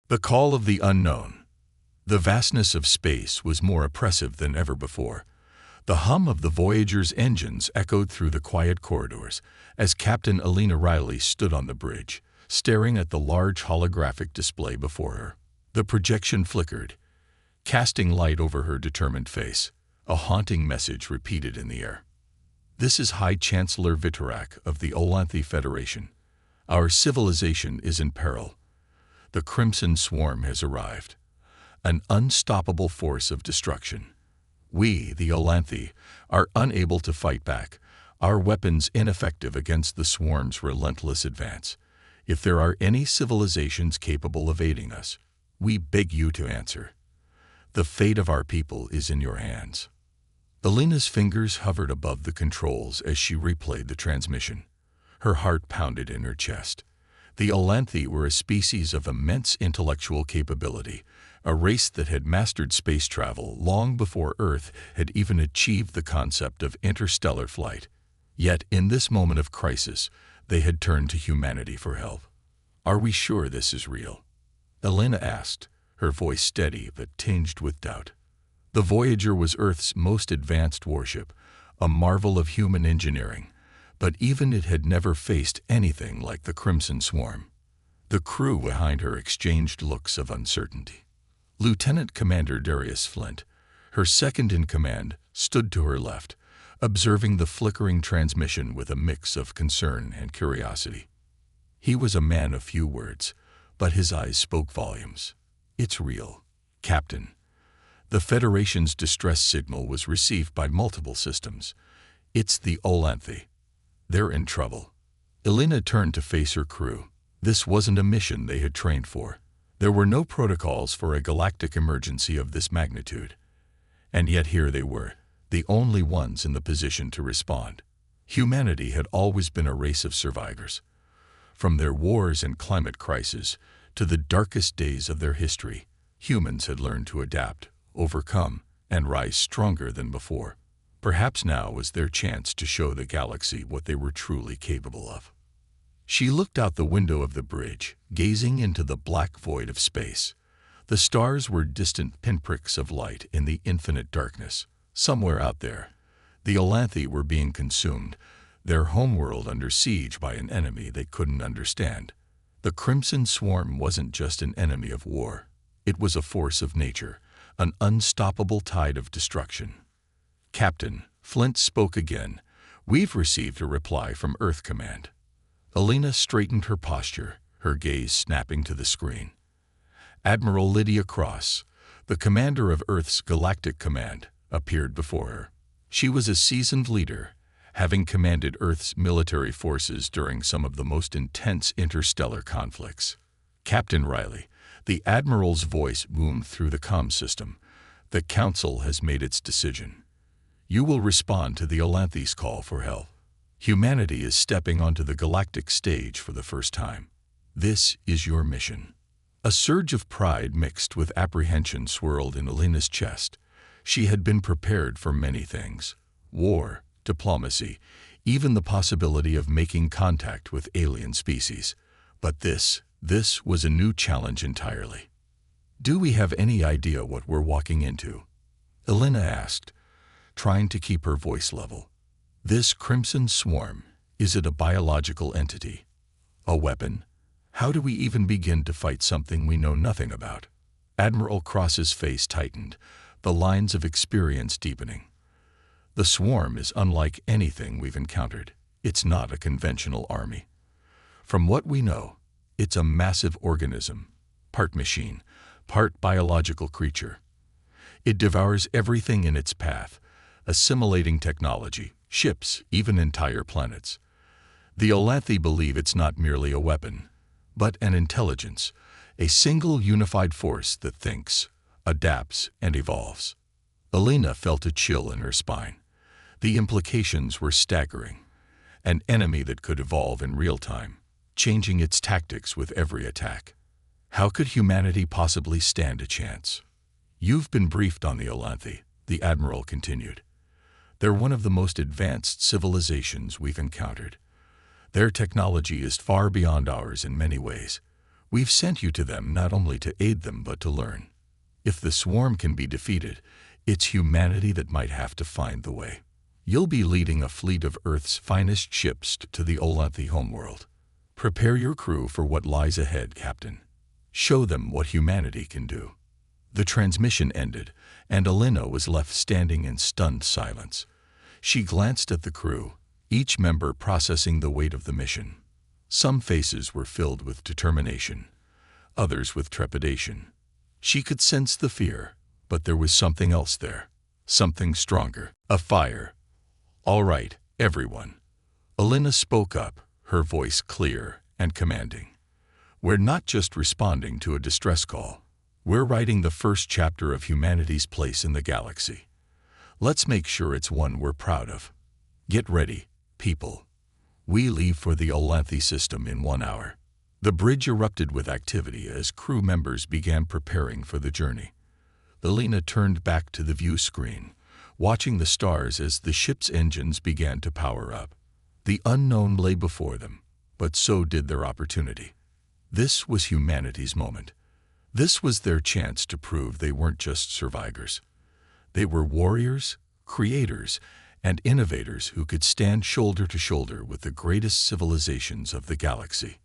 The call of the unknown. The vastness of space was more oppressive than ever before. The hum of the Voyager's engines echoed through the quiet corridors as Captain Alina Riley stood on the bridge, staring at the large holographic display before her. The projection flickered, casting light over her determined face, a haunting message repeated in the air. "This is High Chancellor Vitorak of the Olanthi Federation. Our civilization is in peril. The Crimson Swarm has arrived, an unstoppable force of destruction. We, the Olanthi, are unable to fight back, our weapons ineffective against the Swarm's relentless advance. If there are any civilizations capable of aiding us, we beg you to answer. The fate of our people is in your hands." Alina's fingers hovered above the controls as she replayed the transmission. Her heart pounded in her chest. The Olanthi were a species of immense intellectual capability, a race that had mastered space travel long before Earth had even achieved the concept of interstellar flight. Yet, in this moment of crisis, they had turned to humanity for help. "Are we sure this is real?" Alina asked, her voice steady but tinged with doubt. The Voyager was Earth's most advanced warship, a marvel of human engineering, but even it had never faced anything like the Crimson Swarm. The crew behind her exchanged looks of uncertainty. Lieutenant Commander Darius Flint, her second-in-command, stood to her left, observing the flickering transmission with a mix of concern and curiosity. He was a man of few words, but his eyes spoke volumes. "It's real, Captain. The Federation's distress signal was received by multiple systems. It's the Olanthi. They're in trouble." Alina turned to face her crew. This wasn't a mission they had trained for. There were no protocols for a galactic emergency of this magnitude. And yet here they were, the only ones in the position to respond. Humanity had always been a race of survivors. From their wars and climate crises to the darkest days of their history, humans had learned to adapt, overcome, and rise stronger than before. Perhaps now was their chance to show the galaxy what they were truly capable of. She looked out the window of the bridge, gazing into the black void of space. The stars were distant pinpricks of light in the infinite darkness. Somewhere out there, the Olanthi were being consumed, their homeworld under siege by an enemy they couldn't understand. The Crimson Swarm wasn't just an enemy of war. It was a force of nature, an unstoppable tide of destruction. "Captain," Flint spoke again, "we've received a reply from Earth Command." Alina straightened her posture, her gaze snapping to the screen. Admiral Lydia Cross, the commander of Earth's Galactic Command, appeared before her. She was a seasoned leader, having commanded Earth's military forces during some of the most intense interstellar conflicts. "Captain Riley," the Admiral's voice boomed through the comm system, "the Council has made its decision. You will respond to the Olanthi's call for help. Humanity is stepping onto the galactic stage for the first time. This is your mission." A surge of pride mixed with apprehension swirled in Alina's chest. She had been prepared for many things: war, diplomacy, even the possibility of making contact with alien species. But this was a new challenge entirely. "Do we have any idea what we're walking into?" Alina asked, trying to keep her voice level. "This Crimson Swarm, is it a biological entity? A weapon? How do we even begin to fight something we know nothing about?" Admiral Cross's face tightened, the lines of experience deepening. "The Swarm is unlike anything we've encountered. It's not a conventional army. From what we know, it's a massive organism, part machine, part biological creature. It devours everything in its path, assimilating technology, ships, even entire planets. The Olanthi believe it's not merely a weapon, but an intelligence, a single unified force that thinks, adapts, and evolves." Alina felt a chill in her spine. The implications were staggering. An enemy that could evolve in real time, changing its tactics with every attack. How could humanity possibly stand a chance? "You've been briefed on the Olanthi," the Admiral continued. "They're one of the most advanced civilizations we've encountered. Their technology is far beyond ours in many ways. We've sent you to them not only to aid them but to learn. If the swarm can be defeated, it's humanity that might have to find the way. You'll be leading a fleet of Earth's finest ships to the Olanthi homeworld. Prepare your crew for what lies ahead, Captain. Show them what humanity can do." The transmission ended, and Alina was left standing in stunned silence. She glanced at the crew, each member processing the weight of the mission. Some faces were filled with determination, others with trepidation. She could sense the fear, but there was something else there, something stronger, a fire. "All right, everyone." Alina spoke up, her voice clear and commanding. "We're not just responding to a distress call. We're writing the first chapter of humanity's place in the galaxy. Let's make sure it's one we're proud of. Get ready, people. We leave for the Olanthi system in 1 hour." The bridge erupted with activity as crew members began preparing for the journey. Alina turned back to the view screen, watching the stars as the ship's engines began to power up. The unknown lay before them, but so did their opportunity. This was humanity's moment. This was their chance to prove they weren't just survivors. They were warriors, creators, and innovators who could stand shoulder to shoulder with the greatest civilizations of the galaxy.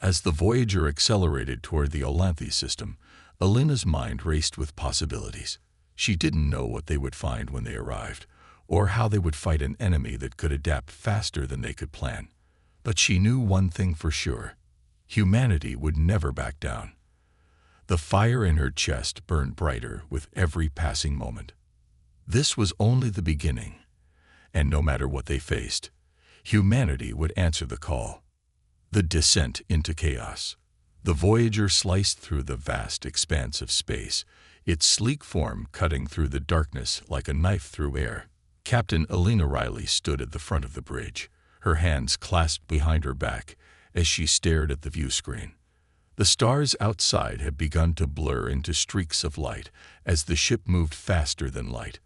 As the Voyager accelerated toward the Olanthi system, Alina's mind raced with possibilities. She didn't know what they would find when they arrived, or how they would fight an enemy that could adapt faster than they could plan. But she knew one thing for sure: humanity would never back down. The fire in her chest burned brighter with every passing moment. This was only the beginning, and no matter what they faced, humanity would answer the call. The descent into chaos. The Voyager sliced through the vast expanse of space, its sleek form cutting through the darkness like a knife through air. Captain Alina Riley stood at the front of the bridge, her hands clasped behind her back as she stared at the view screen. The stars outside had begun to blur into streaks of light as the ship moved faster than light,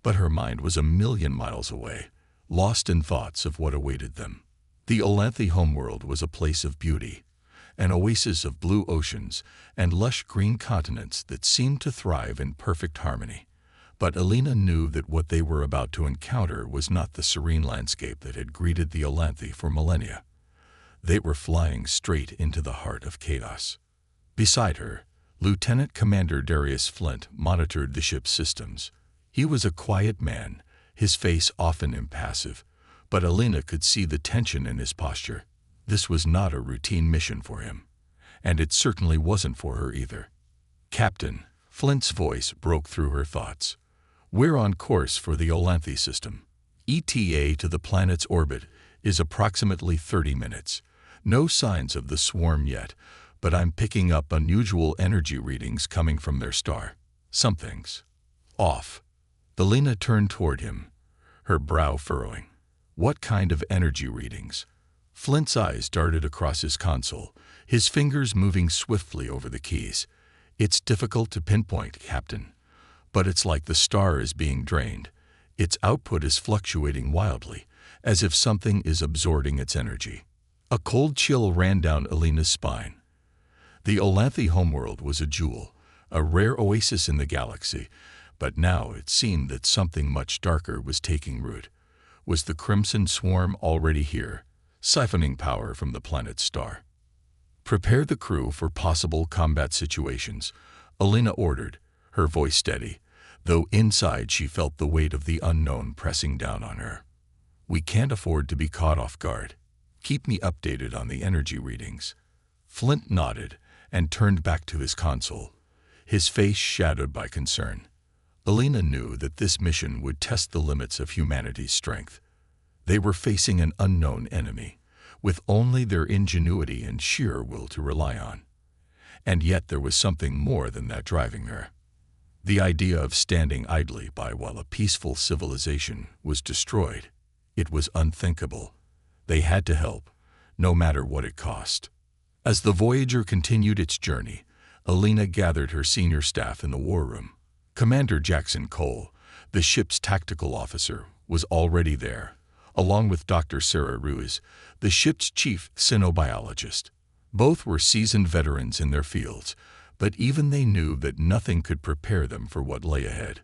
but her mind was a million miles away, lost in thoughts of what awaited them. The Olanthi homeworld was a place of beauty, an oasis of blue oceans and lush green continents that seemed to thrive in perfect harmony. But Alina knew that what they were about to encounter was not the serene landscape that had greeted the Olanthi for millennia. They were flying straight into the heart of chaos. Beside her, Lieutenant Commander Darius Flint monitored the ship's systems. He was a quiet man, his face often impassive, but Alina could see the tension in his posture. This was not a routine mission for him, and it certainly wasn't for her either. "Captain," Flint's voice broke through her thoughts. "We're on course for the Olanthi system. ETA to the planet's orbit is approximately 30 minutes. No signs of the swarm yet, but I'm picking up unusual energy readings coming from their star. Something's off." Alina turned toward him, her brow furrowing. "What kind of energy readings?" Flint's eyes darted across his console, his fingers moving swiftly over the keys. "It's difficult to pinpoint, Captain, but it's like the star is being drained. Its output is fluctuating wildly, as if something is absorbing its energy." A cold chill ran down Alina's spine. The Olanthi homeworld was a jewel, a rare oasis in the galaxy, but now it seemed that something much darker was taking root. Was the Crimson Swarm already here, siphoning power from the planet's star? "Prepare the crew for possible combat situations," Alina ordered, her voice steady, though inside she felt the weight of the unknown pressing down on her. "We can't afford to be caught off guard. Keep me updated on the energy readings." Flint nodded and turned back to his console, his face shadowed by concern. Alina knew that this mission would test the limits of humanity's strength. They were facing an unknown enemy, with only their ingenuity and sheer will to rely on. And yet there was something more than that driving her. The idea of standing idly by while a peaceful civilization was destroyed. It was unthinkable. They had to help, no matter what it cost. As the Voyager continued its journey, Alina gathered her senior staff in the war room. Commander Jackson Cole, the ship's tactical officer, was already there, along with Dr. Sarah Ruiz, the ship's chief cynobiologist. Both were seasoned veterans in their fields, but even they knew that nothing could prepare them for what lay ahead.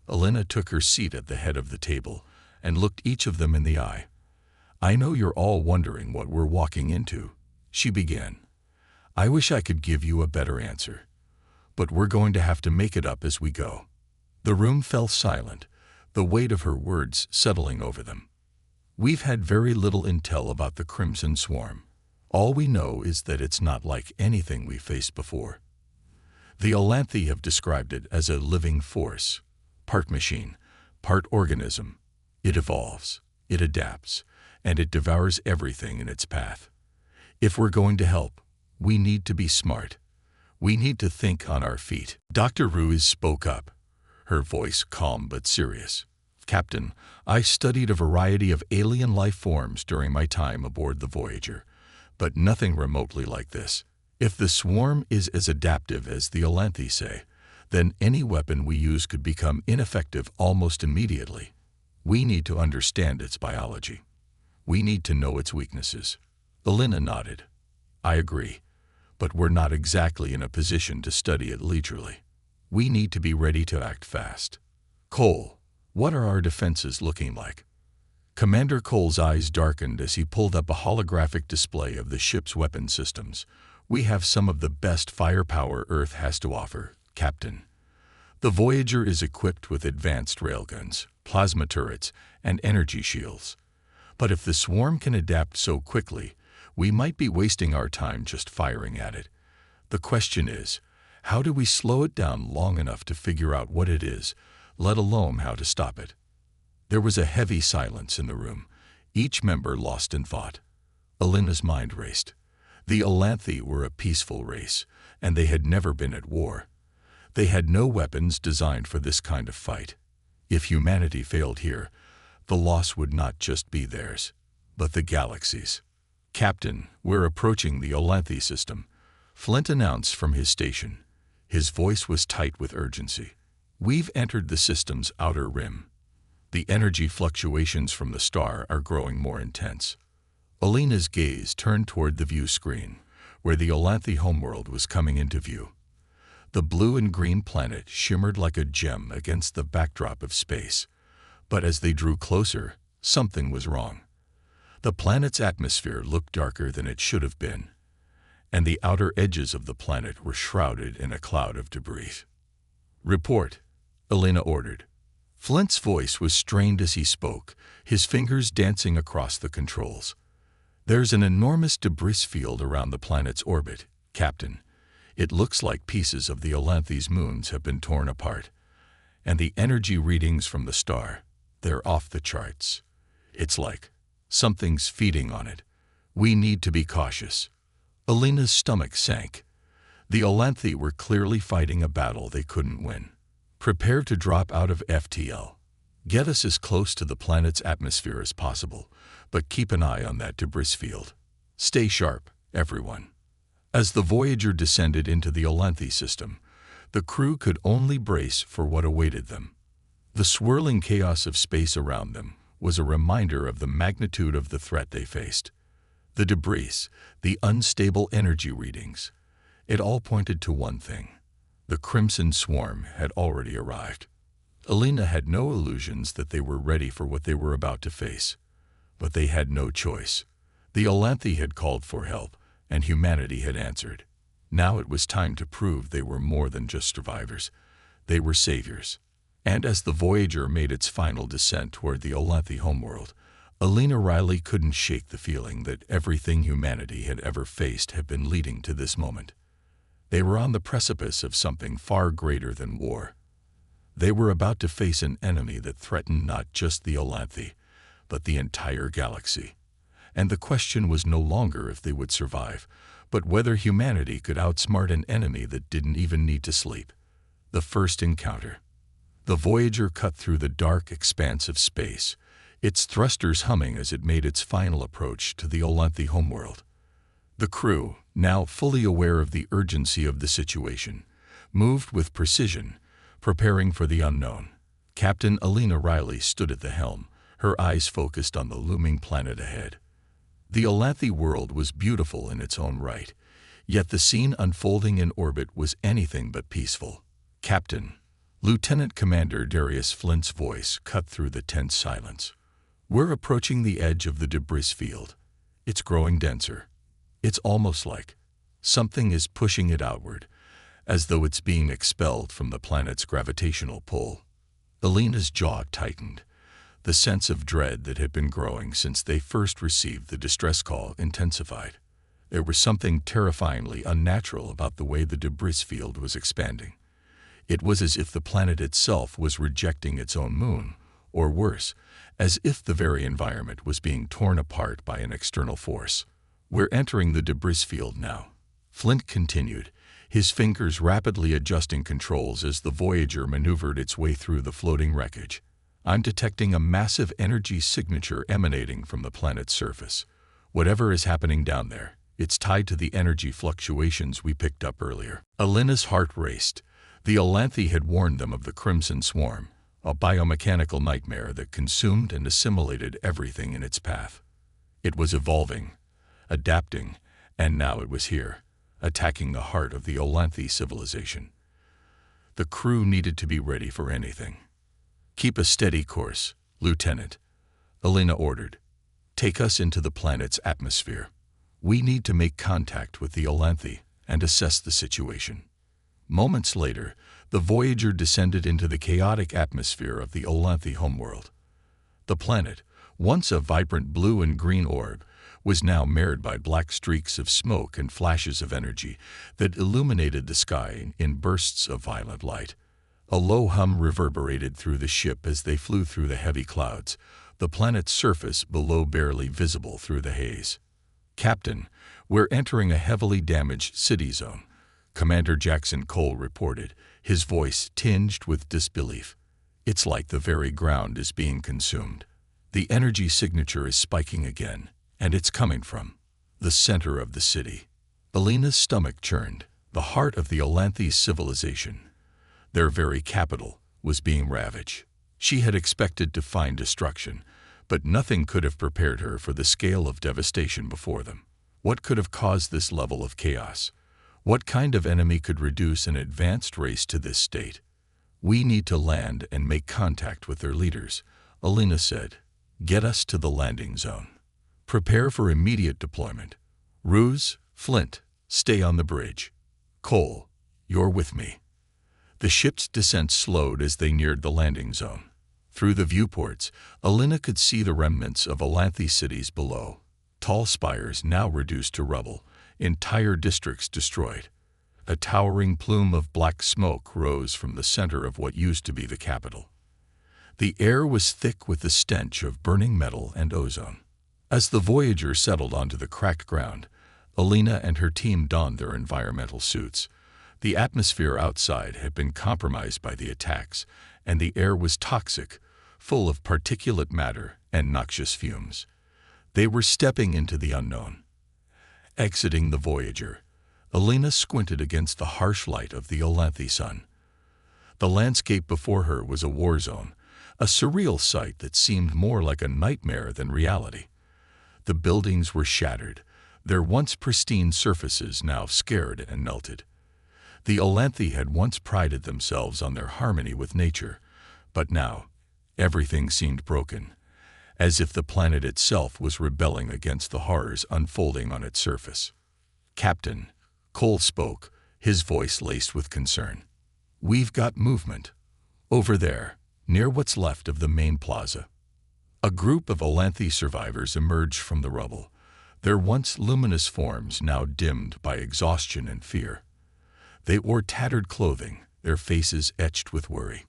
Alina took her seat at the head of the table and looked each of them in the eye. "I know you're all wondering what we're walking into," she began. "I wish I could give you a better answer, but we're going to have to make it up as we go." The room fell silent, the weight of her words settling over them. "We've had very little intel about the Crimson Swarm. All we know is that it's not like anything we faced before. The Olanthi have described it as a living force, part machine, part organism. It evolves, it adapts, and it devours everything in its path. If we're going to help, we need to be smart. We need to think on our feet." Dr. Ruiz spoke up, her voice calm but serious. "Captain, I studied a variety of alien life forms during my time aboard the Voyager, but nothing remotely like this. If the swarm is as adaptive as the Olanthi say, then any weapon we use could become ineffective almost immediately. We need to understand its biology. We need to know its weaknesses." Alina nodded. "I agree, but we're not exactly in a position to study it leisurely. We need to be ready to act fast. Cole, what are our defenses looking like?" Commander Cole's eyes darkened as he pulled up a holographic display of the ship's weapon systems. "We have some of the best firepower Earth has to offer, Captain. The Voyager is equipped with advanced railguns, plasma turrets, and energy shields. But if the swarm can adapt so quickly, we might be wasting our time just firing at it. The question is, how do we slow it down long enough to figure out what it is, let alone how to stop it?" There was a heavy silence in the room, each member lost in thought. Alina's mind raced. The Olanthi were a peaceful race, and they had never been at war. They had no weapons designed for this kind of fight. If humanity failed here, the loss would not just be theirs, but the galaxy's. "Captain, we're approaching the Olanthi system," Flint announced from his station. His voice was tight with urgency. "We've entered the system's outer rim. The energy fluctuations from the star are growing more intense." Alina's gaze turned toward the view screen, where the Olanthi homeworld was coming into view. The blue and green planet shimmered like a gem against the backdrop of space. But as they drew closer, something was wrong. The planet's atmosphere looked darker than it should have been, and the outer edges of the planet were shrouded in a cloud of debris. "Report," Alina ordered. Flint's voice was strained as he spoke, his fingers dancing across the controls. "There's an enormous debris field around the planet's orbit, Captain. It looks like pieces of the Olanthi's moons have been torn apart. And the energy readings from the star, they're off the charts. It's like something's feeding on it. We need to be cautious." Alina's stomach sank. The Olanthi were clearly fighting a battle they couldn't win. "Prepare to drop out of FTL. Get us as close to the planet's atmosphere as possible, but keep an eye on that debris field. Stay sharp, everyone." As the Voyager descended into the Olanthi system, the crew could only brace for what awaited them. The swirling chaos of space around them was a reminder of the magnitude of the threat they faced. The debris, the unstable energy readings, it all pointed to one thing. The Crimson Swarm had already arrived. Alina had no illusions that they were ready for what they were about to face. But they had no choice. The Olanthi had called for help, and humanity had answered. Now it was time to prove they were more than just survivors. They were saviors. And as the Voyager made its final descent toward the Olanthi homeworld, Alina Riley couldn't shake the feeling that everything humanity had ever faced had been leading to this moment. They were on the precipice of something far greater than war. They were about to face an enemy that threatened not just the Olanthi, but the entire galaxy. And the question was no longer if they would survive, but whether humanity could outsmart an enemy that didn't even need to sleep. The first encounter. The Voyager cut through the dark expanse of space, its thrusters humming as it made its final approach to the Olanthi homeworld. The crew, now fully aware of the urgency of the situation, moved with precision, preparing for the unknown. Captain Alina Riley stood at the helm, her eyes focused on the looming planet ahead. The Olanthi world was beautiful in its own right, Yet the scene unfolding in orbit was anything but peaceful. "Captain," Lieutenant Commander Darius Flint's voice cut through the tense silence. "We're approaching the edge of the debris field. It's growing denser. It's almost like something is pushing it outward, as though it's being expelled from the planet's gravitational pull." Alina's jaw tightened. The sense of dread that had been growing since they first received the distress call intensified. There was something terrifyingly unnatural about the way the debris field was expanding. It was as if the planet itself was rejecting its own moon, or worse, as if the very environment was being torn apart by an external force. "We're entering the debris field now," Flint continued, his fingers rapidly adjusting controls as the Voyager maneuvered its way through the floating wreckage. "I'm detecting a massive energy signature emanating from the planet's surface. Whatever is happening down there, it's tied to the energy fluctuations we picked up earlier." Alina's heart raced. The Olanthi had warned them of the Crimson Swarm, a biomechanical nightmare that consumed and assimilated everything in its path. It was evolving, adapting, and now it was here, attacking the heart of the Olanthi civilization. The crew needed to be ready for anything. "Keep a steady course, Lieutenant," Alina ordered. "Take us into the planet's atmosphere. We need to make contact with the Olanthi and assess the situation." Moments later, the Voyager descended into the chaotic atmosphere of the Olanthi homeworld. The planet, once a vibrant blue and green orb, was now marred by black streaks of smoke and flashes of energy that illuminated the sky in bursts of violent light. A low hum reverberated through the ship as they flew through the heavy clouds, the planet's surface below barely visible through the haze. "Captain, we're entering a heavily damaged city zone," Commander Jackson Cole reported, his voice tinged with disbelief. "It's like the very ground is being consumed. The energy signature is spiking again, and it's coming from the center of the city." Alina's stomach churned. The heart of the Olanthi civilization, their very capital, was being ravaged. She had expected to find destruction, but nothing could have prepared her for the scale of devastation before them. What could have caused this level of chaos? What kind of enemy could reduce an advanced race to this state? "We need to land and make contact with their leaders," Alina said. "Get us to the landing zone. Prepare for immediate deployment. Ruse, Flint, stay on the bridge. Cole, you're with me." The ship's descent slowed as they neared the landing zone. Through the viewports, Alina could see the remnants of Olanthi cities below. Tall spires now reduced to rubble, entire districts destroyed. A towering plume of black smoke rose from the center of what used to be the capital. The air was thick with the stench of burning metal and ozone. As the Voyager settled onto the cracked ground, Alina and her team donned their environmental suits. The atmosphere outside had been compromised by the attacks, and the air was toxic, full of particulate matter and noxious fumes. They were stepping into the unknown. Exiting the Voyager, Alina squinted against the harsh light of the Olanthi sun. The landscape before her was a war zone, a surreal sight that seemed more like a nightmare than reality. The buildings were shattered, their once pristine surfaces now scarred and melted. The Olanthi had once prided themselves on their harmony with nature, but now everything seemed broken, as if the planet itself was rebelling against the horrors unfolding on its surface. "Captain," Cole spoke, his voice laced with concern. "We've got movement. Over there, near what's left of the main plaza." A group of Olanthi survivors emerged from the rubble, their once luminous forms now dimmed by exhaustion and fear. They wore tattered clothing, their faces etched with worry.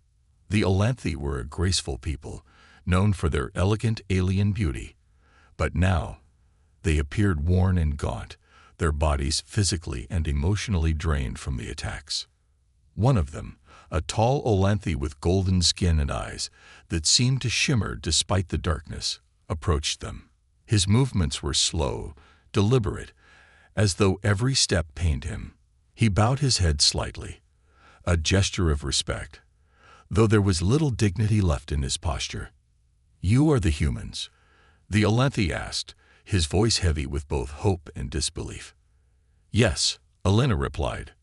The Olanthi were a graceful people, known for their elegant alien beauty, but now they appeared worn and gaunt, their bodies physically and emotionally drained from the attacks. One of them, a tall Olanthi with golden skin and eyes that seemed to shimmer despite the darkness, approached them. His movements were slow, deliberate, as though every step pained him. He bowed his head slightly, a gesture of respect, though there was little dignity left in his posture. "You are the humans?" the Olanthi asked, his voice heavy with both hope and disbelief. "Yes," Elena replied,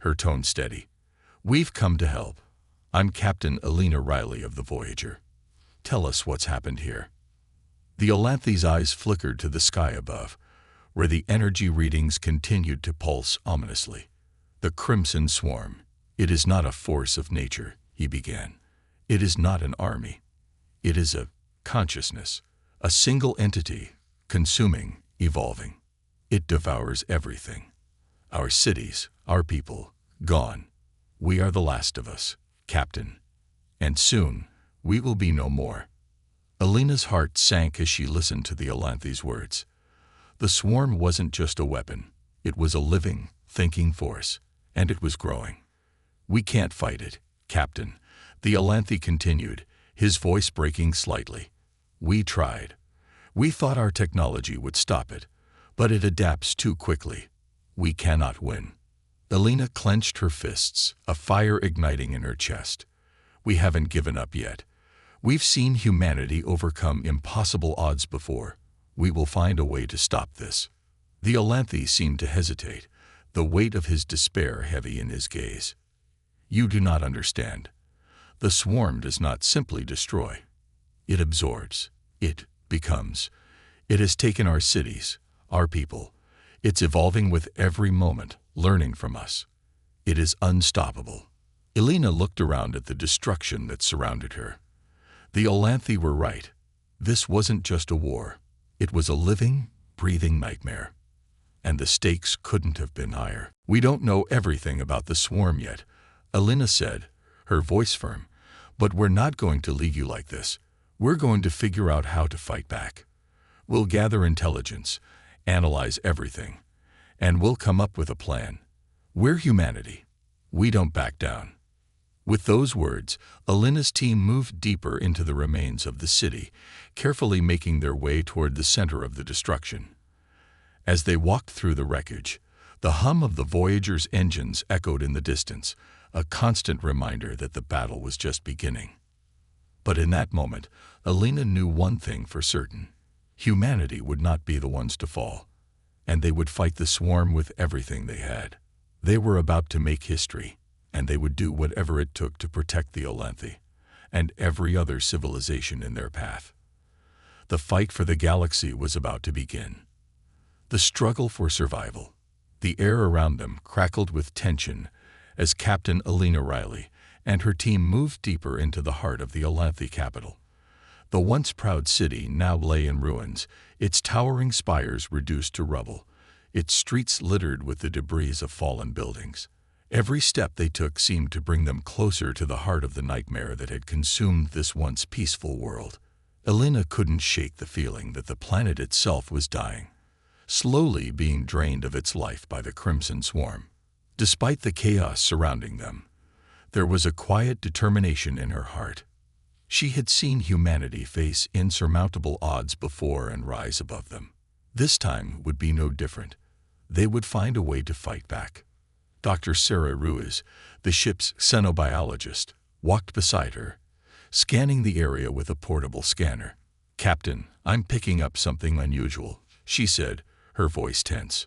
her tone steady. "We've come to help. I'm Captain Elena Riley of the Voyager. Tell us what's happened here." The Elanthi's eyes flickered to the sky above, where the energy readings continued to pulse ominously. "The Crimson Swarm. It is not a force of nature," he began. "It is not an army. It is a consciousness, a single entity, consuming, evolving. It devours everything. Our cities, our people, gone. We are the last of us, Captain. And soon, we will be no more." Elena's heart sank as she listened to the Elanthi's words. The swarm wasn't just a weapon. It was a living, thinking force, and it was growing. "We can't fight it, Captain," the Elanthi continued, his voice breaking slightly. "We tried. We thought our technology would stop it, but it adapts too quickly. We cannot win." Elena clenched her fists, a fire igniting in her chest. "We haven't given up yet. We've seen humanity overcome impossible odds before. We will find a way to stop this." The Elanthi seemed to hesitate, the weight of his despair heavy in his gaze. "You do not understand. The swarm does not simply destroy. It absorbs. It becomes. It has taken our cities, our people. It's evolving with every moment, learning from us. It is unstoppable." Elena looked around at the destruction that surrounded her. The Elanthi were right. This wasn't just a war. It was a living, breathing nightmare. And the stakes couldn't have been higher. "We don't know everything about the swarm yet," Elena said, her voice firm. "But we're not going to leave you like this. We're going to figure out how to fight back. We'll gather intelligence, analyze everything, and we'll come up with a plan. We're humanity. We don't back down." With those words, Elena's team moved deeper into the remains of the city, carefully making their way toward the center of the destruction. As they walked through the wreckage, the hum of the Voyager's engines echoed in the distance, a constant reminder that the battle was just beginning. But in that moment, Elena knew one thing for certain. Humanity would not be the ones to fall, and they would fight the swarm with everything they had. They were about to make history, and they would do whatever it took to protect the Elanthi and every other civilization in their path. The fight for the galaxy was about to begin. The struggle for survival. The air around them crackled with tension as Captain Elena Riley and her team moved deeper into the heart of the Elanthi capital. The once proud city now lay in ruins, its towering spires reduced to rubble, its streets littered with the debris of fallen buildings. Every step they took seemed to bring them closer to the heart of the nightmare that had consumed this once peaceful world. Elena couldn't shake the feeling that the planet itself was dying, slowly being drained of its life by the Crimson Swarm. Despite the chaos surrounding them, there was a quiet determination in her heart. She had seen humanity face insurmountable odds before and rise above them. This time would be no different. They would find a way to fight back. Dr. Sarah Ruiz, the ship's xenobiologist, walked beside her, scanning the area with a portable scanner. "Captain, I'm picking up something unusual," she said, her voice tense.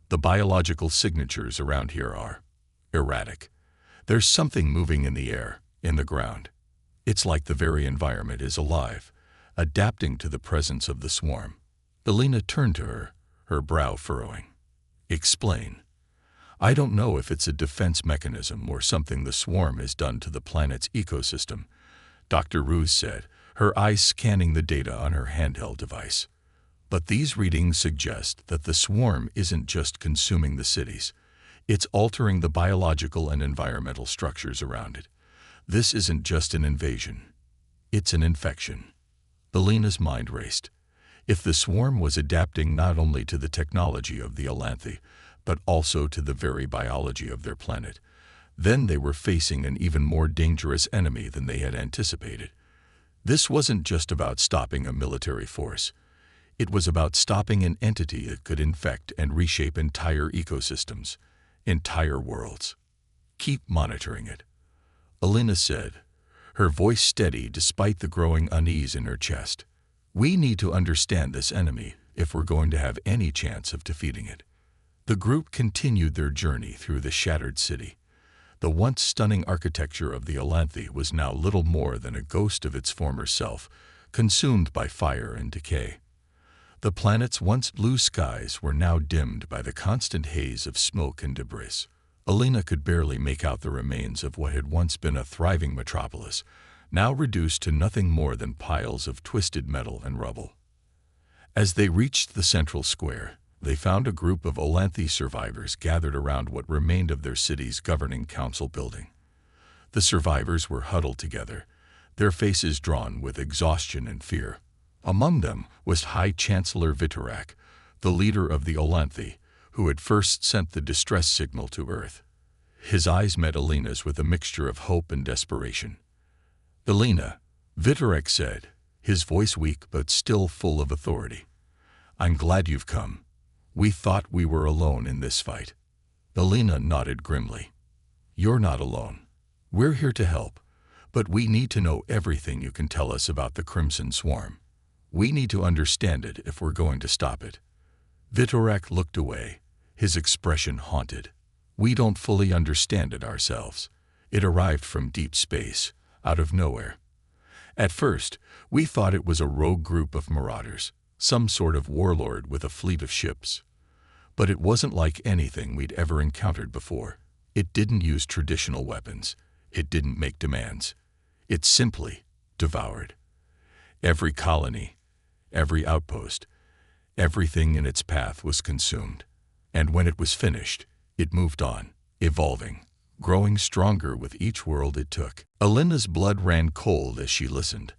"The biological signatures around here are erratic. There's something moving in the air, in the ground. It's like the very environment is alive, adapting to the presence of the swarm." Elena turned to her, her brow furrowing. "Explain." "I don't know if it's a defense mechanism or something the swarm has done to the planet's ecosystem," Dr. Ruiz said, her eyes scanning the data on her handheld device. "But these readings suggest that the swarm isn't just consuming the cities. It's altering the biological and environmental structures around it. This isn't just an invasion. It's an infection." Elena's mind raced. If the swarm was adapting not only to the technology of the Elanthi, but also to the very biology of their planet, then they were facing an even more dangerous enemy than they had anticipated. This wasn't just about stopping a military force. It was about stopping an entity that could infect and reshape entire ecosystems, entire worlds. "Keep monitoring it," Elena said, her voice steady despite the growing unease in her chest. "We need to understand this enemy if we're going to have any chance of defeating it." The group continued their journey through the shattered city. The once stunning architecture of the Olanthi was now little more than a ghost of its former self, consumed by fire and decay. The planet's once blue skies were now dimmed by the constant haze of smoke and debris. Alina could barely make out the remains of what had once been a thriving metropolis, now reduced to nothing more than piles of twisted metal and rubble. As they reached the central square, they found a group of Olanthi survivors gathered around what remained of their city's governing council building. The survivors were huddled together, their faces drawn with exhaustion and fear. Among them was High Chancellor Vitorak, the leader of the Olanthi, who had first sent the distress signal to Earth. His eyes met Alina's with a mixture of hope and desperation. "Alina," Vitorak said, his voice weak but still full of authority. "I'm glad you've come. We thought we were alone in this fight." Alina nodded grimly. "You're not alone. We're here to help, but we need to know everything you can tell us about the Crimson Swarm. We need to understand it if we're going to stop it." Vitorak looked away, his expression haunted. "We don't fully understand it ourselves. It arrived from deep space, out of nowhere. At first, we thought it was a rogue group of marauders, some sort of warlord with a fleet of ships. But it wasn't like anything we'd ever encountered before. It didn't use traditional weapons. It didn't make demands. It simply devoured. Every colony, every outpost, everything in its path was consumed. And when it was finished, it moved on, evolving, growing stronger with each world it took." Alina's blood ran cold as she listened.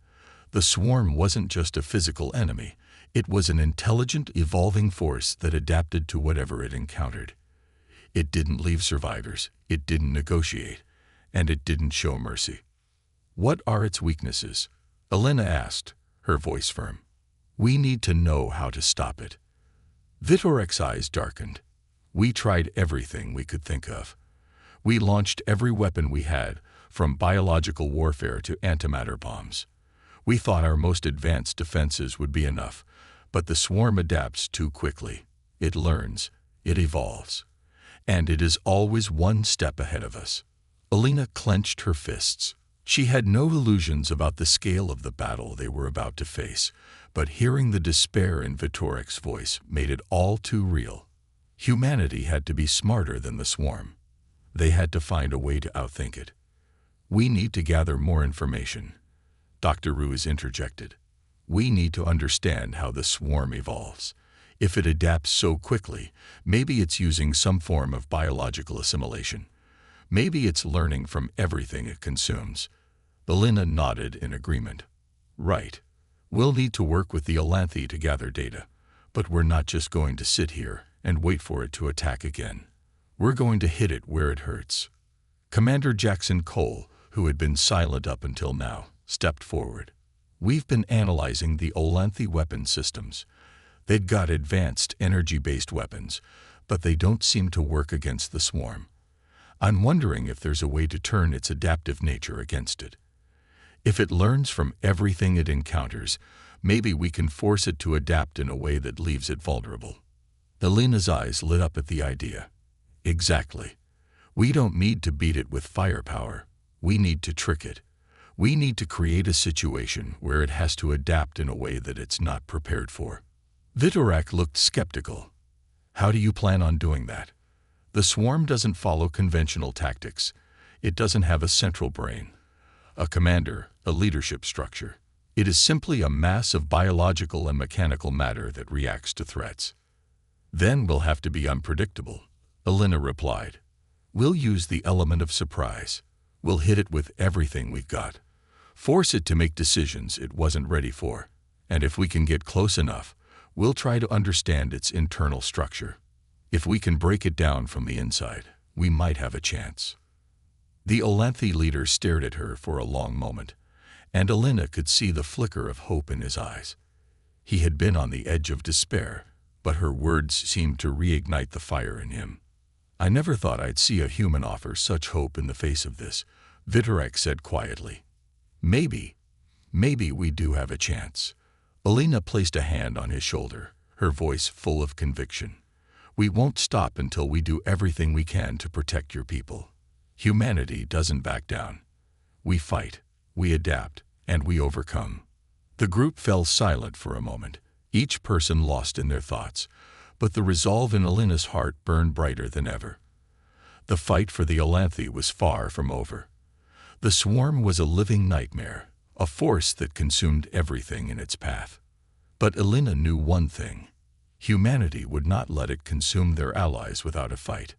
The swarm wasn't just a physical enemy. It was an intelligent, evolving force that adapted to whatever it encountered. It didn't leave survivors, it didn't negotiate, and it didn't show mercy. "What are its weaknesses?" Alina asked, her voice firm. "We need to know how to stop it." Vitorak's eyes darkened. "We tried everything we could think of. We launched every weapon we had, from biological warfare to antimatter bombs. We thought our most advanced defenses would be enough, but the swarm adapts too quickly. It learns, it evolves, and it is always one step ahead of us." Alina clenched her fists. She had no illusions about the scale of the battle they were about to face, but hearing the despair in Vitorak's voice made it all too real. Humanity had to be smarter than the swarm. They had to find a way to outthink it. "We need to gather more information," Dr. Ruiz interjected. "We need to understand how the swarm evolves. If it adapts so quickly, maybe it's using some form of biological assimilation. Maybe it's learning from everything it consumes." Alina nodded in agreement. "Right. We'll need to work with the Olanthi to gather data, but we're not just going to sit here and wait for it to attack again. We're going to hit it where it hurts." Commander Jackson Cole, who had been silent up until now, stepped forward. "We've been analyzing the Olanthi weapon systems. They've got advanced energy-based weapons, but they don't seem to work against the swarm. I'm wondering if there's a way to turn its adaptive nature against it. If it learns from everything it encounters, maybe we can force it to adapt in a way that leaves it vulnerable." Alina's eyes lit up at the idea. "Exactly. We don't need to beat it with firepower. We need to trick it. We need to create a situation where it has to adapt in a way that it's not prepared for." Vitorak looked skeptical. "How do you plan on doing that?" "The swarm doesn't follow conventional tactics. It doesn't have a central brain, a commander, a leadership structure. It is simply a mass of biological and mechanical matter that reacts to threats." "Then we'll have to be unpredictable," Alina replied. "We'll use the element of surprise. We'll hit it with everything we've got. Force it to make decisions it wasn't ready for. And if we can get close enough, we'll try to understand its internal structure. If we can break it down from the inside, we might have a chance." The Olanthi leader stared at her for a long moment, and Alina could see the flicker of hope in his eyes. He had been on the edge of despair, but her words seemed to reignite the fire in him. "I never thought I'd see a human offer such hope in the face of this," Vitorak said quietly. Maybe we do have a chance." Alina placed a hand on his shoulder, her voice full of conviction. We won't stop until we do everything we can to protect your people. Humanity doesn't back down. We fight, we adapt, and we overcome." The group fell silent for a moment, each person lost in their thoughts, but the resolve in Alina's heart burned brighter than ever. The fight for the Olanthi was far from over. The swarm was a living nightmare, a force that consumed everything in its path. But Alina knew one thing: humanity would not let it consume their allies without a fight.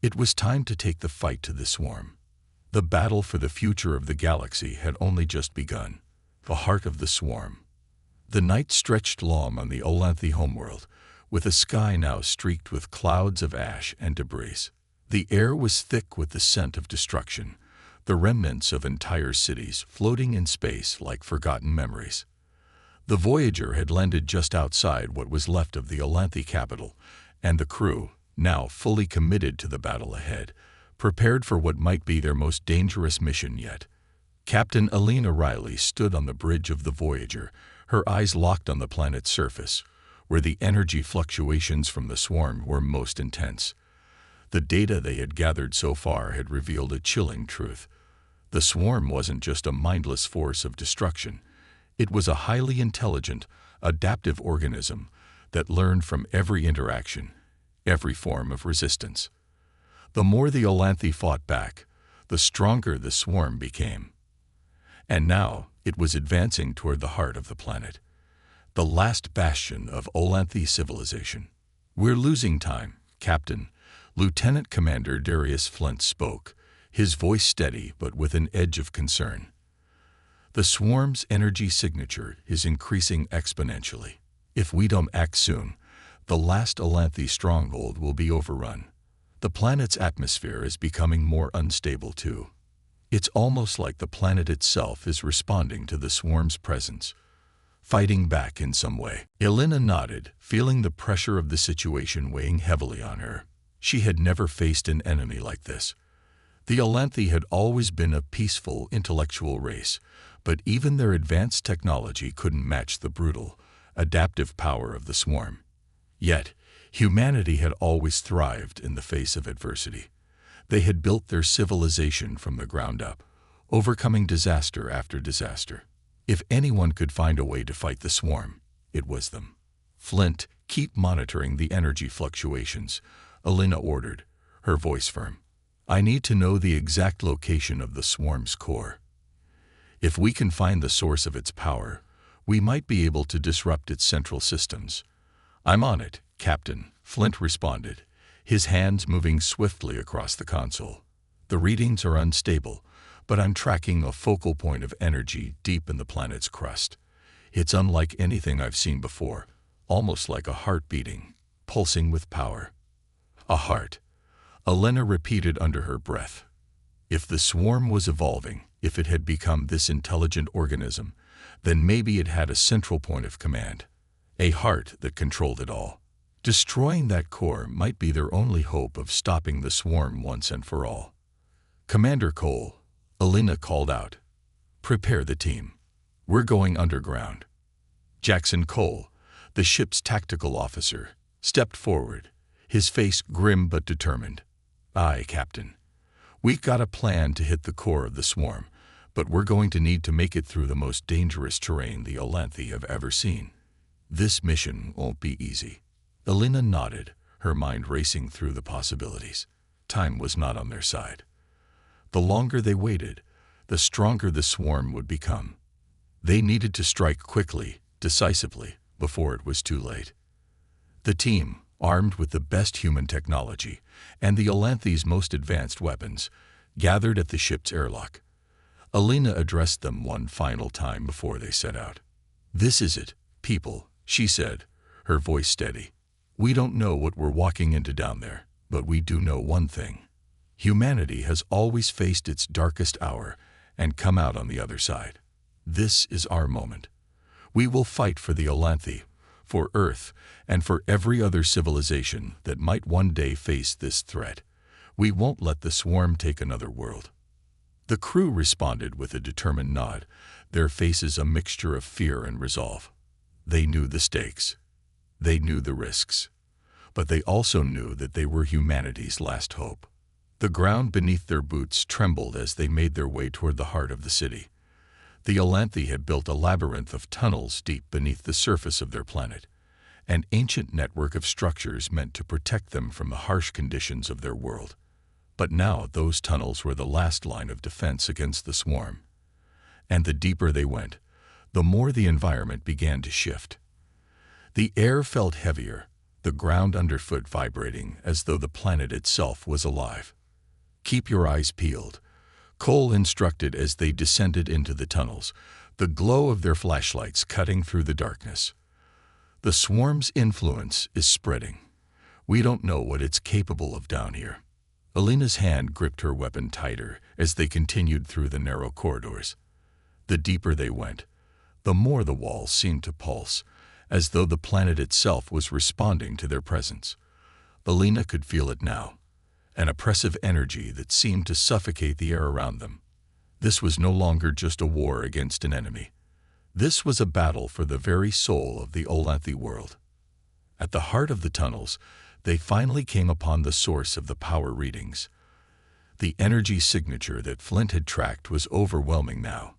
It was time to take the fight to the swarm. The battle for the future of the galaxy had only just begun. The heart of the swarm. The night stretched long on the Olanthi homeworld, with a sky now streaked with clouds of ash and debris. The air was thick with the scent of destruction, the remnants of entire cities floating in space like forgotten memories. The Voyager had landed just outside what was left of the Olanthi capital, and the crew, now fully committed to the battle ahead, prepared for what might be their most dangerous mission yet. Captain Alina Riley stood on the bridge of the Voyager, her eyes locked on the planet's surface, where the energy fluctuations from the swarm were most intense. The data they had gathered so far had revealed a chilling truth. The swarm wasn't just a mindless force of destruction. It was a highly intelligent, adaptive organism that learned from every interaction, every form of resistance. The more the Olanthi fought back, the stronger the swarm became. And now it was advancing toward the heart of the planet, the last bastion of Olanthi civilization. "We're losing time, Captain," Lieutenant Commander Darius Flint spoke, his voice steady but with an edge of concern. "The swarm's energy signature is increasing exponentially. If we don't act soon, the last Olanthi stronghold will be overrun. The planet's atmosphere is becoming more unstable too. It's almost like the planet itself is responding to the swarm's presence, fighting back in some way." Alina nodded, feeling the pressure of the situation weighing heavily on her. She had never faced an enemy like this. The Olanthi had always been a peaceful, intellectual race, but even their advanced technology couldn't match the brutal, adaptive power of the swarm. Yet, humanity had always thrived in the face of adversity. They had built their civilization from the ground up, overcoming disaster after disaster. If anyone could find a way to fight the swarm, it was them. "Flint, keep monitoring the energy fluctuations," Alina ordered, her voice firm. "I need to know the exact location of the swarm's core. If we can find the source of its power, we might be able to disrupt its central systems." "I'm on it, Captain," Flint responded, his hands moving swiftly across the console. "The readings are unstable, but I'm tracking a focal point of energy deep in the planet's crust. It's unlike anything I've seen before, almost like a heart beating, pulsing with power." "A heart," Alina repeated under her breath. If the swarm was evolving, if it had become this intelligent organism, then maybe it had a central point of command, a heart that controlled it all. Destroying that core might be their only hope of stopping the swarm once and for all. "Commander Cole," Alina called out, "prepare the team. We're going underground." Jackson Cole, the ship's tactical officer, stepped forward, his face grim but determined. "Aye, Captain. We've got a plan to hit the core of the swarm, but we're going to need to make it through the most dangerous terrain the Olanthi have ever seen. This mission won't be easy." Alina nodded, her mind racing through the possibilities. Time was not on their side. The longer they waited, the stronger the swarm would become. They needed to strike quickly, decisively, before it was too late. The team, armed with the best human technology and the Olanthi's most advanced weapons, gathered at the ship's airlock. Alina addressed them one final time before they set out. "This is it, people," she said, her voice steady. "We don't know what we're walking into down there, but we do know one thing. Humanity has always faced its darkest hour and come out on the other side. This is our moment. We will fight for the Olanthi, for Earth, and for every other civilization that might one day face this threat. We won't let the swarm take another world." The crew responded with a determined nod, their faces a mixture of fear and resolve. They knew the stakes. They knew the risks. but they also knew that they were humanity's last hope. The ground beneath their boots trembled as they made their way toward the heart of the city. The Olanthi had built a labyrinth of tunnels deep beneath the surface of their planet, an ancient network of structures meant to protect them from the harsh conditions of their world. But now those tunnels were the last line of defense against the swarm. And the deeper they went, the more the environment began to shift. The air felt heavier, the ground underfoot vibrating as though the planet itself was alive. "Keep your eyes peeled," Cole instructed as they descended into the tunnels, the glow of their flashlights cutting through the darkness. "The swarm's influence is spreading. We don't know what it's capable of down here." Alina's hand gripped her weapon tighter as they continued through the narrow corridors. The deeper they went, the more the walls seemed to pulse, as though the planet itself was responding to their presence. Alina could feel it now, an oppressive energy that seemed to suffocate the air around them. This was no longer just a war against an enemy. This was a battle for the very soul of the Olanthi world. At the heart of the tunnels, they finally came upon the source of the power readings. The energy signature that Flint had tracked was overwhelming now.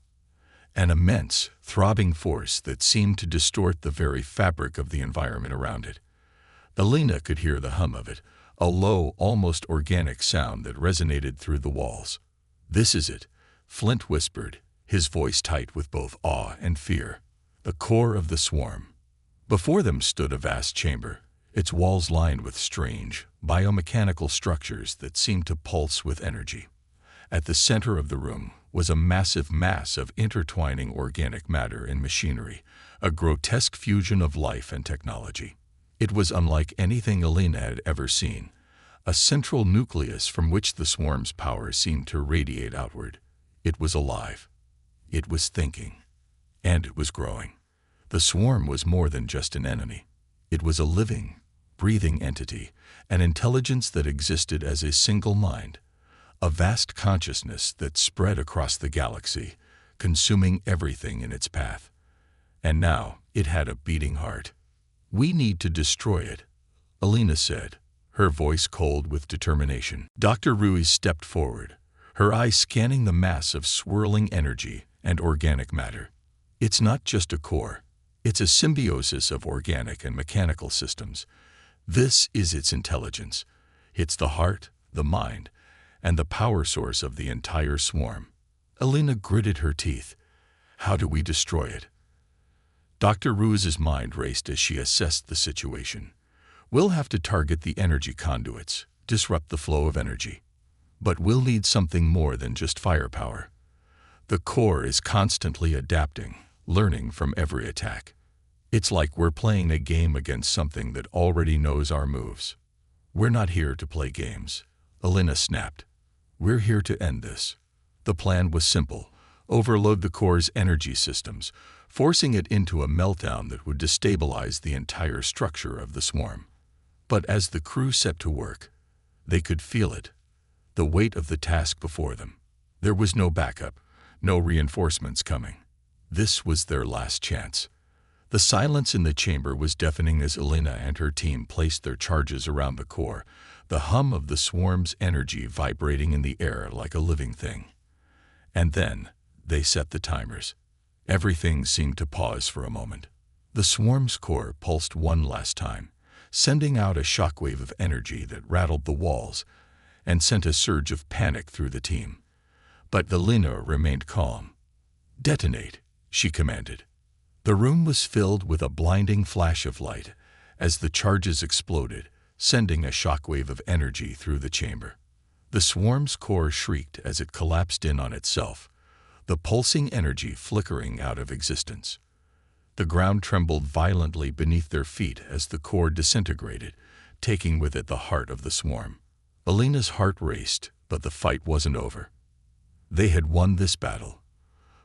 An immense, throbbing force that seemed to distort the very fabric of the environment around it. Alina could hear the hum of it, a low, almost organic sound that resonated through the walls. "This is it," Flint whispered, his voice tight with both awe and fear. The core of the swarm. Before them stood a vast chamber, its walls lined with strange, biomechanical structures that seemed to pulse with energy. At the center of the room was a massive mass of intertwining organic matter and machinery, a grotesque fusion of life and technology. It was unlike anything Alina had ever seen, a central nucleus from which the swarm's power seemed to radiate outward. It was alive. It was thinking. And it was growing. The swarm was more than just an enemy. It was a living, breathing entity, an intelligence that existed as a single mind, a vast consciousness that spread across the galaxy, consuming everything in its path. And now it had a beating heart. "We need to destroy it," Alina said, her voice cold with determination. Dr. Ruiz stepped forward, her eyes scanning the mass of swirling energy and organic matter. "It's not just a core. It's a symbiosis of organic and mechanical systems. This is its intelligence. It's the heart, the mind, and the power source of the entire swarm." Alina gritted her teeth. "How do we destroy it?" Dr. Ruiz's mind raced as she assessed the situation. "We'll have to target the energy conduits, disrupt the flow of energy. But we'll need something more than just firepower. The core is constantly adapting, learning from every attack. It's like we're playing a game against something that already knows our moves." "We're not here to play games," Alina snapped. "We're here to end this." The plan was simple: overload the core's energy systems, forcing it into a meltdown that would destabilize the entire structure of the swarm. But as the crew set to work, they could feel it, the weight of the task before them. There was no backup, no reinforcements coming. This was their last chance. The silence in the chamber was deafening as Alina and her team placed their charges around the core, the hum of the swarm's energy vibrating in the air like a living thing. And then they set the timers. Everything seemed to pause for a moment. The swarm's core pulsed one last time, sending out a shockwave of energy that rattled the walls and sent a surge of panic through the team. But Alina remained calm. "Detonate," she commanded. The room was filled with a blinding flash of light as the charges exploded, sending a shockwave of energy through the chamber. The swarm's core shrieked as it collapsed in on itself, the pulsing energy flickering out of existence. The ground trembled violently beneath their feet as the core disintegrated, taking with it the heart of the swarm. Alina's heart raced, but the fight wasn't over. They had won this battle,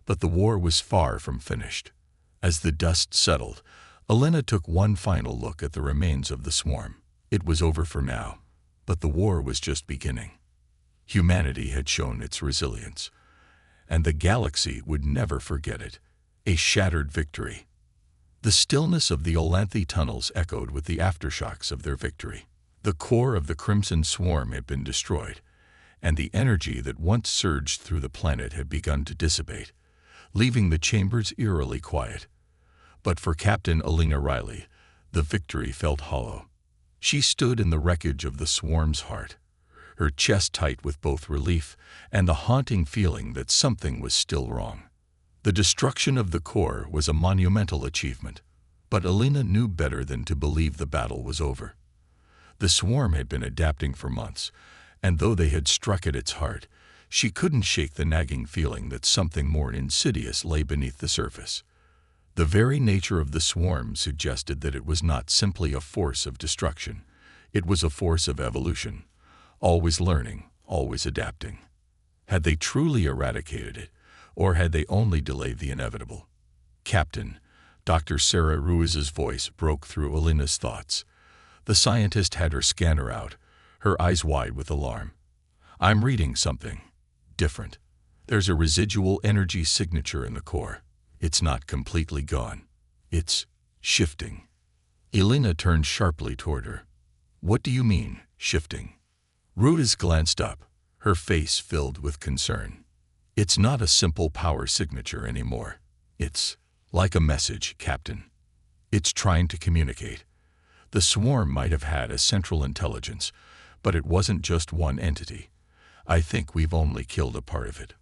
but the war was far from finished. As the dust settled, Alina took one final look at the remains of the swarm. It was over for now, but the war was just beginning. Humanity had shown its resilience, and the galaxy would never forget it. A shattered victory. The stillness of the Olanthi tunnels echoed with the aftershocks of their victory. The core of the Crimson Swarm had been destroyed, and the energy that once surged through the planet had begun to dissipate, leaving the chambers eerily quiet. But for Captain Alina Riley, the victory felt hollow. She stood in the wreckage of the swarm's heart, her chest tight with both relief and the haunting feeling that something was still wrong. The destruction of the core was a monumental achievement, but Alina knew better than to believe the battle was over. The swarm had been adapting for months, and though they had struck at its heart, she couldn't shake the nagging feeling that something more insidious lay beneath the surface. The very nature of the swarm suggested that it was not simply a force of destruction. It was a force of evolution, always learning, always adapting. Had they truly eradicated it, or had they only delayed the inevitable? Captain, Dr. Sarah Ruiz's voice broke through Alina's thoughts. The scientist had her scanner out, her eyes wide with alarm. "I'm reading something different. There's a residual energy signature in the core. It's not completely gone. It's shifting." Alina turned sharply toward her. "What do you mean, shifting?" Ruiz glanced up, her face filled with concern. "It's not a simple power signature anymore. It's like a message, Captain. It's trying to communicate. The swarm might have had a central intelligence, but it wasn't just one entity. I think we've only killed a part of it."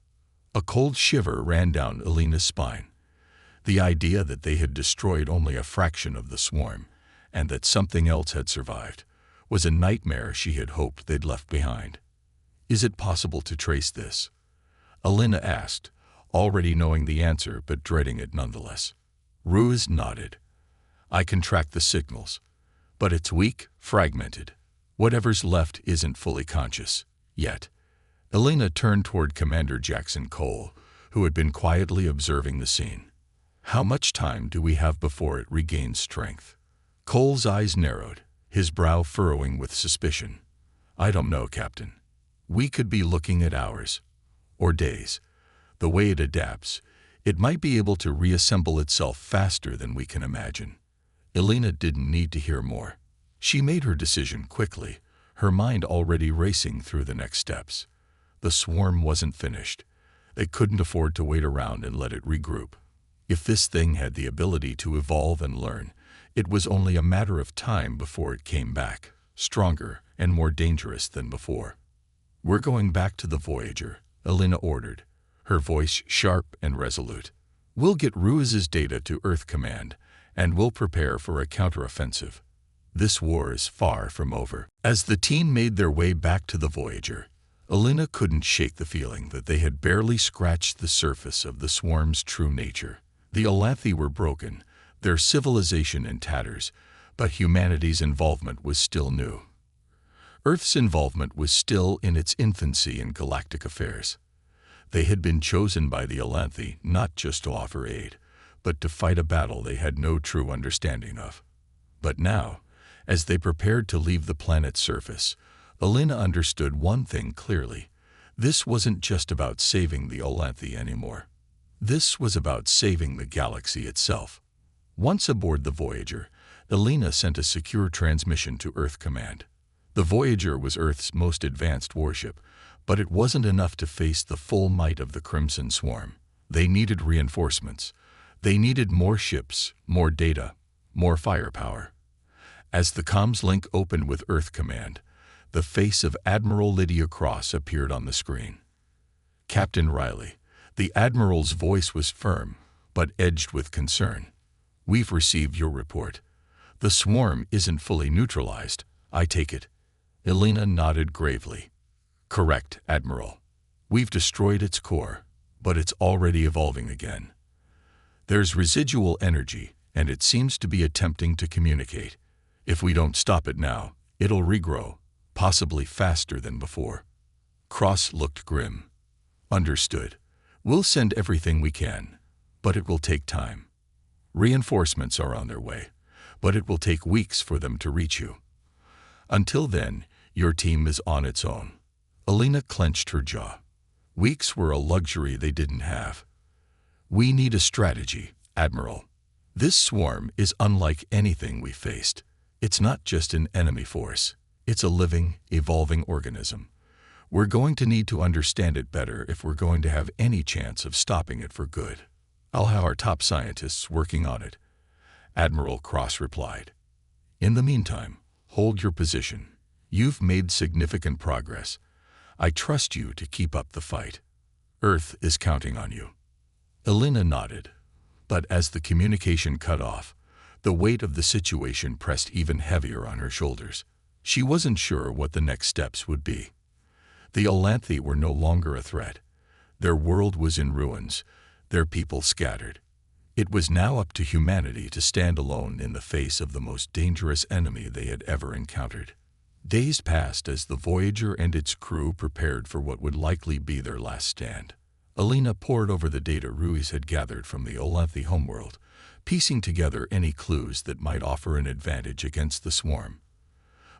A cold shiver ran down Alina's spine. The idea that they had destroyed only a fraction of the swarm, and that something else had survived, was a nightmare she had hoped they'd left behind. "Is it possible to trace this?" Alina asked, already knowing the answer but dreading it nonetheless. Ruiz nodded. "I can track the signals, but it's weak, fragmented. Whatever's left isn't fully conscious, yet." Alina turned toward Commander Jackson Cole, who had been quietly observing the scene. "How much time do we have before it regains strength?" Cole's eyes narrowed, his brow furrowing with suspicion. "I don't know, Captain. We could be looking at hours, or days. The way it adapts, it might be able to reassemble itself faster than we can imagine." Alina didn't need to hear more. She made her decision quickly, her mind already racing through the next steps. The swarm wasn't finished. They couldn't afford to wait around and let it regroup. If this thing had the ability to evolve and learn, it was only a matter of time before it came back, stronger and more dangerous than before. "We're going back to the Voyager," Alina ordered, her voice sharp and resolute. "We'll get Ruiz's data to Earth Command, and we'll prepare for a counteroffensive. This war is far from over." As the team made their way back to the Voyager, Alina couldn't shake the feeling that they had barely scratched the surface of the swarm's true nature. The Olanthi were broken, their civilization in tatters, but humanity's involvement was still new. Earth's involvement was still in its infancy in galactic affairs. They had been chosen by the Olanthi not just to offer aid, but to fight a battle they had no true understanding of. But now, as they prepared to leave the planet's surface, Alina understood one thing clearly. This wasn't just about saving the Olanthi anymore. This was about saving the galaxy itself. Once aboard the Voyager, Alina sent a secure transmission to Earth Command. The Voyager was Earth's most advanced warship, but it wasn't enough to face the full might of the Crimson Swarm. They needed reinforcements. They needed more ships, more data, more firepower. As the comms link opened with Earth Command, the face of Admiral Lydia Cross appeared on the screen. "Captain Riley." The Admiral's voice was firm, but edged with concern. "We've received your report. The swarm isn't fully neutralized, I take it." Alina nodded gravely. "Correct, Admiral. We've destroyed its core, but it's already evolving again. There's residual energy, and it seems to be attempting to communicate. If we don't stop it now, it'll regrow, possibly faster than before." Cross looked grim. "Understood. We'll send everything we can, but it will take time. Reinforcements are on their way, but it will take weeks for them to reach you. Until then, your team is on its own." Alina clenched her jaw. Weeks were a luxury they didn't have. "We need a strategy, Admiral. This swarm is unlike anything we faced. It's not just an enemy force. It's a living, evolving organism. We're going to need to understand it better if we're going to have any chance of stopping it for good. I'll have our top scientists working on it, Admiral Cross replied. In the meantime, hold your position. You've made significant progress. I trust you to keep up the fight. Earth is counting on you. Elena nodded, but as the communication cut off, the weight of the situation pressed even heavier on her shoulders. She wasn't sure what the next steps would be. The Olanthi were no longer a threat. Their world was in ruins, their people scattered. It was now up to humanity to stand alone in the face of the most dangerous enemy they had ever encountered. Days passed as the Voyager and its crew prepared for what would likely be their last stand. Elena pored over the data Ruiz had gathered from the Olanthi homeworld, piecing together any clues that might offer an advantage against the swarm.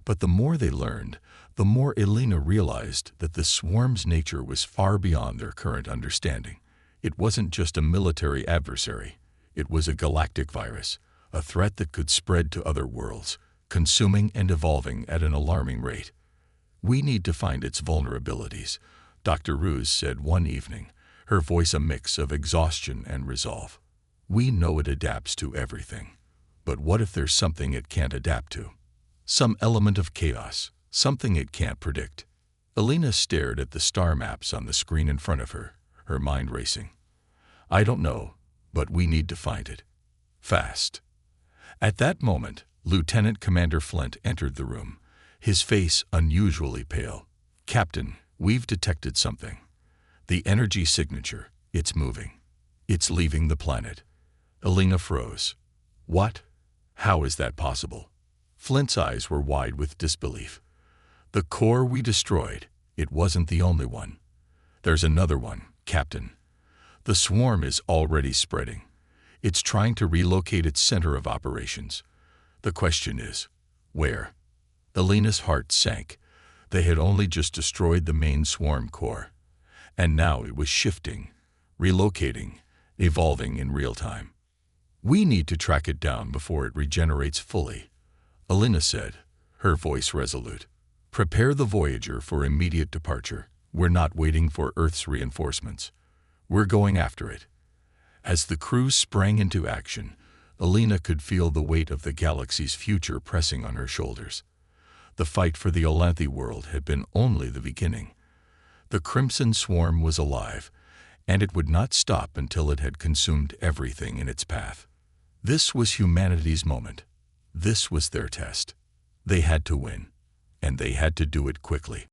But the more they learned, the more Elena realized that the swarm's nature was far beyond their current understanding. It wasn't just a military adversary. It was a galactic virus, a threat that could spread to other worlds, consuming and evolving at an alarming rate. We need to find its vulnerabilities, Dr. Ruiz said one evening, her voice a mix of exhaustion and resolve. We know it adapts to everything. But what if there's something it can't adapt to? Some element of chaos, something it can't predict. Elena stared at the star maps on the screen in front of her, her mind racing. I don't know, but we need to find it. Fast. At that moment, Lieutenant Commander Flint entered the room, his face unusually pale. Captain, we've detected something. The energy signature, it's moving. It's leaving the planet. Elena froze. What? How is that possible? Flint's eyes were wide with disbelief. The core we destroyed, it wasn't the only one. There's another one, Captain. The swarm is already spreading. It's trying to relocate its center of operations. The question is, where? Elena's heart sank. They had only just destroyed the main swarm core. And now it was shifting, relocating, evolving in real time. We need to track it down before it regenerates fully, Elena said, her voice resolute. Prepare the Voyager for immediate departure. We're not waiting for Earth's reinforcements. We're going after it. As the crew sprang into action, Elena could feel the weight of the galaxy's future pressing on her shoulders. The fight for the Olanthi world had been only the beginning. The Crimson Swarm was alive, and it would not stop until it had consumed everything in its path. This was humanity's moment. This was their test. They had to win, and they had to do it quickly.